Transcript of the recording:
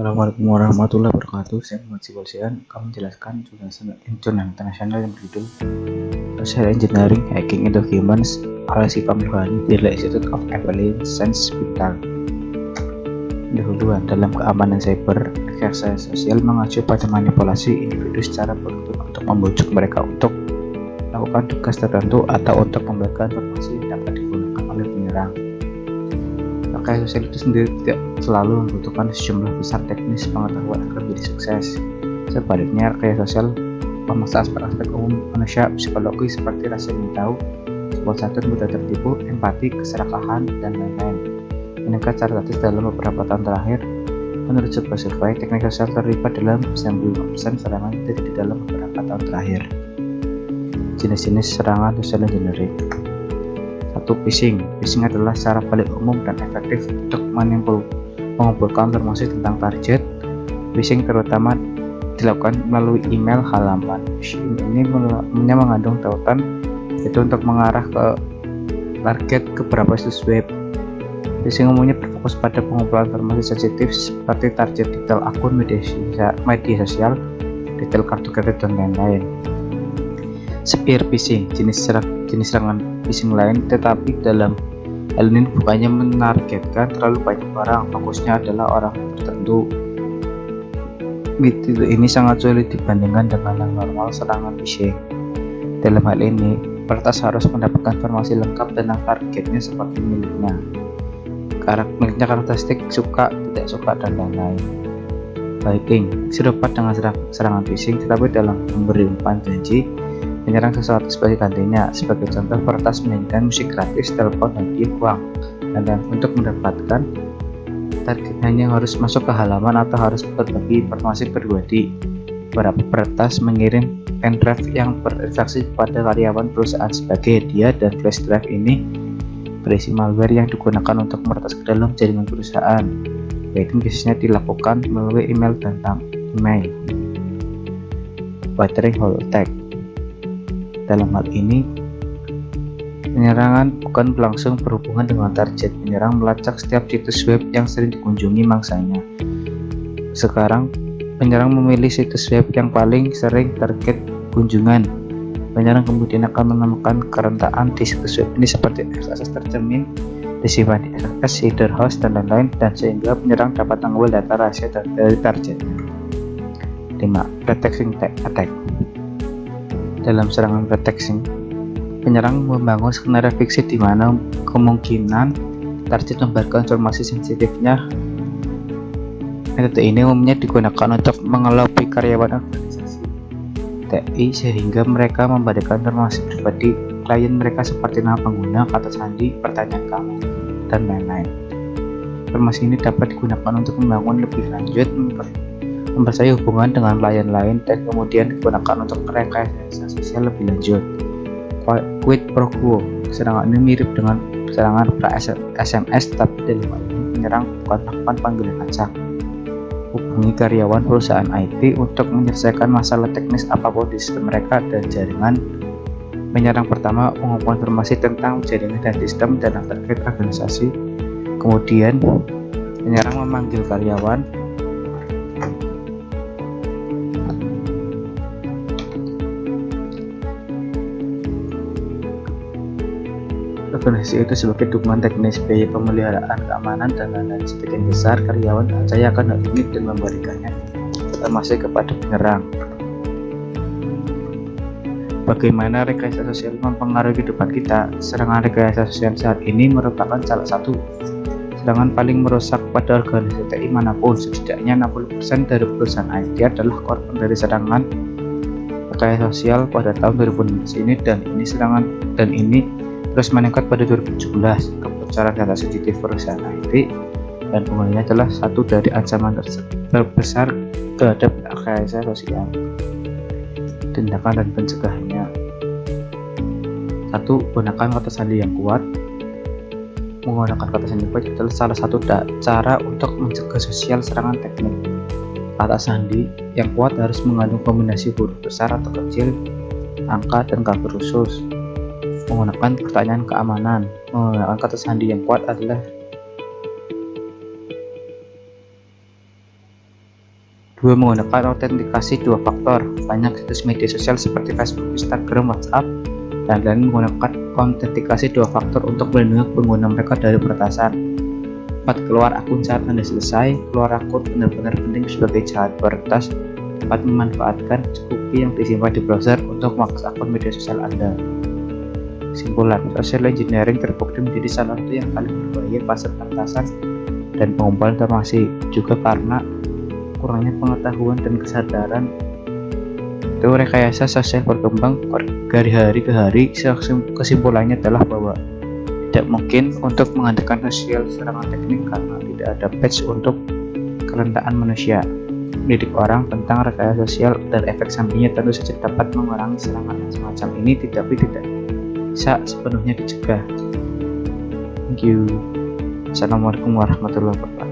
Assalamualaikum warahmatullahi wabarakatuh. Saya Muhammad Sibolsian akan menjelaskan jurnal internasional yang berjudul Social Engineering Hacking in Documents oleh Siva Mulhani dari Institute of Applied Science Bintang. Dahuluan, dalam keamanan cyber, rekayasa sosial mengacu pada manipulasi individu secara beruntun untuk membujuk mereka untuk melakukan tugas tertentu atau untuk memberikan informasi yang dapat digunakan oleh penyerang. Rekayasa sosial itu sendiri tidak selalu membutuhkan sejumlah besar teknis pengetahuan agar menjadi sukses. Sebaliknya, rekayasa sosial memaksa aspek-aspek umum manusia psikologi seperti rasa ingin tahu, sebuah mudah tertipu, empati, keserakahan, dan lain-lain. Meningkat secara drastis dalam beberapa tahun terakhir. Menurut sebuah survei, teknik sosial terlibat dalam 95% serangan terjadi di dalam beberapa tahun terakhir. Jenis-jenis serangan social engineering. 1. Phishing. Phishing adalah cara paling umum dan efektif untuk mengumpulkan informasi tentang target. Phishing terutama dilakukan melalui email halaman. Phishing ini mengandung tautan yaitu untuk mengarah ke target ke beberapa situs web. Phishing umumnya berfokus pada pengumpulan informasi sensitif seperti target detail akun media sosial, detail kartu kredit, dan lain-lain. Spear phishing, jenis serangan phishing lain, tetapi dalam hal ini bukannya menargetkan terlalu banyak orang, fokusnya adalah orang tertentu. Metode ini sangat sulit dibandingkan dengan yang normal serangan phishing. Dalam hal ini, peretas harus mendapatkan informasi lengkap tentang targetnya seperti miliknya, karakteristik, suka, tidak suka, dan lain-lain. Viking serupa dengan serangan phishing, tetapi dalam memberi umpan janji menyerang sesuatu sebagai gantinya. Sebagai contoh, peretas menyanyikan musik gratis, telepon, dan uang. Dan untuk mendapatkan target hanya harus masuk ke halaman atau harus berbagi informasi pribadi. Beberapa peretas mengirim pendrive yang berinfeksi kepada karyawan perusahaan sebagai hadiah, dan flash drive ini berisi malware yang digunakan untuk meretas ke dalam jaringan perusahaan. Yaitu biasanya dilakukan melalui email dan email. Watering hole attack. Dalam hal ini, penyerangan bukan langsung berhubungan dengan target. Penyerang melacak setiap situs web yang sering dikunjungi mangsanya. Sekarang, penyerang memilih situs web yang paling sering target kunjungan. Penyerang kemudian akan menemukan kerentanan di situs web ini seperti akses tercermin, disimpan di SSH, header host, dan lain-lain, dan sehingga penyerang dapat mengambil data rahasia dari targetnya. 5. Pretexting attack. Dalam serangan pretexting, penyerang membangun skenario fiksi di mana kemungkinan target memberikan informasi sensitifnya. Metode ini umumnya digunakan untuk mengelobi karyawan organisasi TI sehingga mereka memberikan informasi pribadi klien mereka seperti nama pengguna, kata sandi, pertanyaan kamu, dan lain-lain. Informasi ini dapat digunakan untuk membangun lebih lanjut, mempercayai hubungan dengan klien lain, dan kemudian digunakan untuk rekayasa sosial lebih lanjut. Quid pro quo. Serangan ini mirip dengan serangan SMS, tapi dalam hal ini penyerang bukan melakukan panggilan acak. Hubungi karyawan perusahaan IT untuk menyelesaikan masalah teknis apapun di sistem mereka dan jaringan. Penyerang pertama mengumpulkan informasi tentang jaringan dan sistem dan target organisasi. Kemudian penyerang memanggil karyawan organisasi itu sebagai dukungan teknis, biaya pemeliharaan, keamanan, dan lain-lain. Sebagian besar karyawan percaya akan hal ini dan memberikannya informasi kepada penyerang. Bagaimana rekayasa sosial mempengaruhi kehidupan kita? Serangan rekayasa sosial saat ini merupakan salah satu serangan paling merusak pada organisasi TI manapun. Setidaknya 60% dari perusahaan IT adalah korban dari serangan rekayasa sosial pada tahun 2016 ini, dan ini terus meningkat pada 2017. Kebocoran data sensitif perusahaan IT dan penggunanya adalah satu dari ancaman terbesar terhadap rekayasa sosial. Tindakan dan pencegahannya. 1. Gunakan kata sandi yang kuat. Menggunakan kata sandi yang kuat adalah salah satu cara untuk mencegah sosial serangan teknik. Kata sandi yang kuat harus mengandung kombinasi huruf besar atau kecil, angka, dan kabar khusus. Menggunakan pertanyaan keamanan. Menggunakan kata sandi yang kuat adalah 2. Menggunakan autentikasi dua faktor. Banyak situs media sosial seperti Facebook, Instagram, WhatsApp, dan lain menggunakan autentikasi dua faktor untuk melindungi pengguna mereka dari peretasan. 4. Keluar akun saat Anda selesai. Keluar akun benar-benar penting sebagai jahat peretas. 4. Memanfaatkan cookie yang disimpan di browser untuk mengakses akun media sosial Anda. Kesimpulan, social engineering terbukti menjadi salah satu yang paling berbahaya pasca peretasan dan pengumpulan informasi, juga karena kurangnya pengetahuan dan kesadaran. Teori rekayasa sosial berkembang dari hari ke hari. Kesimpulannya adalah bahwa tidak mungkin untuk mengandalkan sosial serangan teknik karena tidak ada patch untuk kerendahan manusia. Mendidik orang tentang rekayasa sosial dan efek sampingnya tentu saja dapat mengurangi serangan semacam ini, tapi tidak bisa sepenuhnya dicegah. Thank you. Assalamualaikum warahmatullahi wabarakatuh.